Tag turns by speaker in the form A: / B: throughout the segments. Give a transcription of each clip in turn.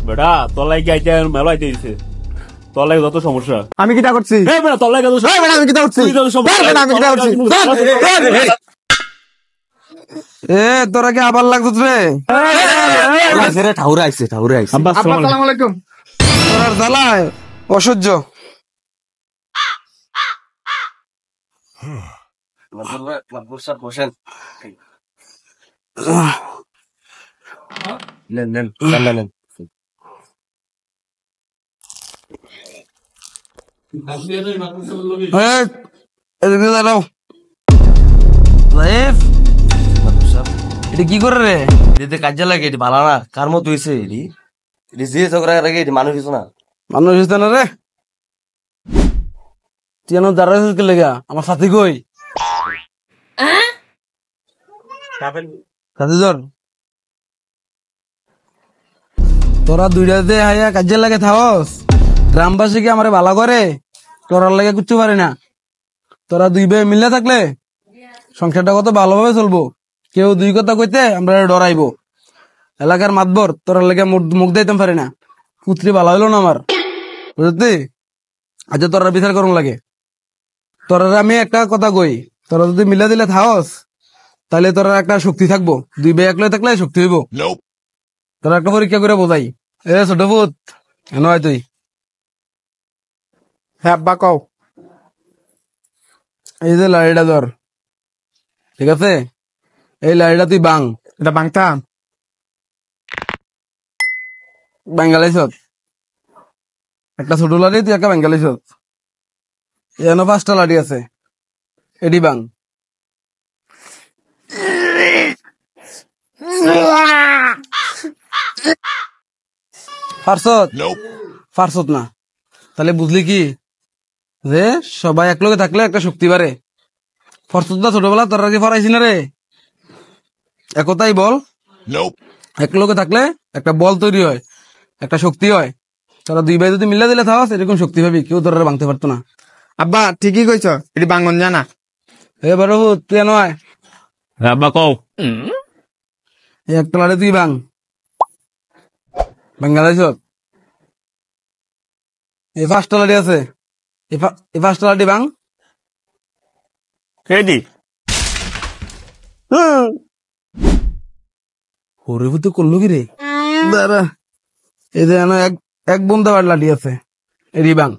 A: বেটা তলাই কি আইতে মেলো আইতে দিছে তলাই যত সমস্যা
B: আমি কিটা করছি
A: এই বেটা তলাই কত
B: আমি কিটা করছি
A: তুই যত সমস্যা
B: আমি কিটা করছি এ তোরা কি আবার লাগতো রে
C: ঠাউরে আইছে
A: আব্বা
B: আসসালামু আলাইকুম তোরার জ্বালায় অসহ্য
C: বসেন নেন
B: এদিকে দাঁড়াও লাইফ এটা কি করে রে
C: এতে কাজে লাগে এটি ভালো না কার মতো হয়েছে এটি এটি যে ঝগড়া লাগে এটি মানুষ কিছু না
B: মানুষ হইছে না রে তুই যেন দাঁড়াইছিস কে লেগা আমার সাথী কই সাথী ধর তোরা দুইটাতে হাইয়া কাজে লাগে থাকস গ্রামবাসী কি আমারে ভালো করে তোরার লাগে কিচ্ছু পারে না তোরা দুই ভাই মিলে থাকলে সংসারটা কত ভালোভাবে চলবো কেউ দুই কথা কইতে আমরা ডরাইবো এলাকার মাতবর তোরার লাগে মুখ দিতাম পারে না পুত্রি ভালো হইলো না আমার বুঝলি আজ তোরা বিচার করুন লাগে তোরা আমি একটা কথা কই তোরা যদি মিলে দিলে থাকস তাহলে তোরা একটা শক্তি থাকবো দুই ভাই একলে থাকলে শক্তি হইব তোরা একটা পরীক্ষা করে বোঝাই এ ছোট পুত কেন হয় তুই
D: হ্যাঁ আব্বা কও
B: এই যে লাড়িটা ধর ঠিক আছে এই লাড়িটা তুই বাং
D: এটা বাংতাম
B: বাঙ্গালিস একটা ছোট লাড়ি তুই একটা বাঙ্গালিস এখানে 5টা লাড়ি আছে এডি বাং ফারসত না তাহলে বুঝলি কি যে সবাই একলগে থাকলে একটা শক্তি বাড়ে ফারসত না ছোটবেলা তোরা কি ফারাইছি না রে একতাই বল একলগে থাকলে একটা বল তৈরি হয় একটা শক্তি হয় তোরা দুই ভাই যদি মিলে দিলে থাকস এরকম শক্তি পাবি কেউ তোরা ভাঙতে পারতো না
D: আব্বা ঠিকই কইছ এটি বাঙ্গন জানা
B: এবার তুই নয়
A: আব্বা কও
B: এই একটা লাড়ি তুই বাং বাংলাদেশ এই 5টা লাড়ি আছে এই 5টা লাড়ি বাং
A: কেডি
B: হরিভূত করলো কি রে দাঁড়া এই যে এক বন্ধা বার লাঠি আছে এরি বাং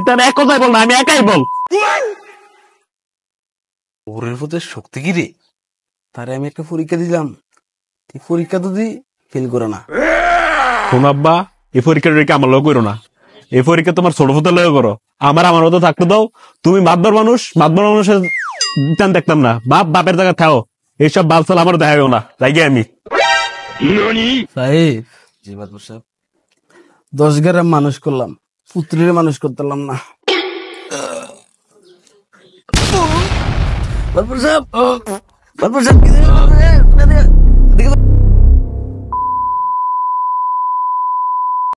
A: তার এক কথাই বল না আমি একাই বল
B: ওরের প্রতি শক্তি কি রে তারে আমি একটা পরীক্ষা দিলাম এই পরীক্ষা যদি ফেল করে না
A: শোন আব্বা এই পরীক্ষাটা আমার লোক করো না এই পরীক্ষা তোমার ছোট ফুতে লয় করো আমার মতো থাকতে দাও তুমি মাতবার মানুষের টান দেখতাম না বাপের জায়গা থাও এইসব বালসাল আমার দেখাও না যাই আমি
B: সাহেব
C: জি মাদবর সাহেব
B: 10 গ্রাম মানুষ করলাম পুত্রের মানুষ করতে পারলাম না
C: মাদবর সাহেব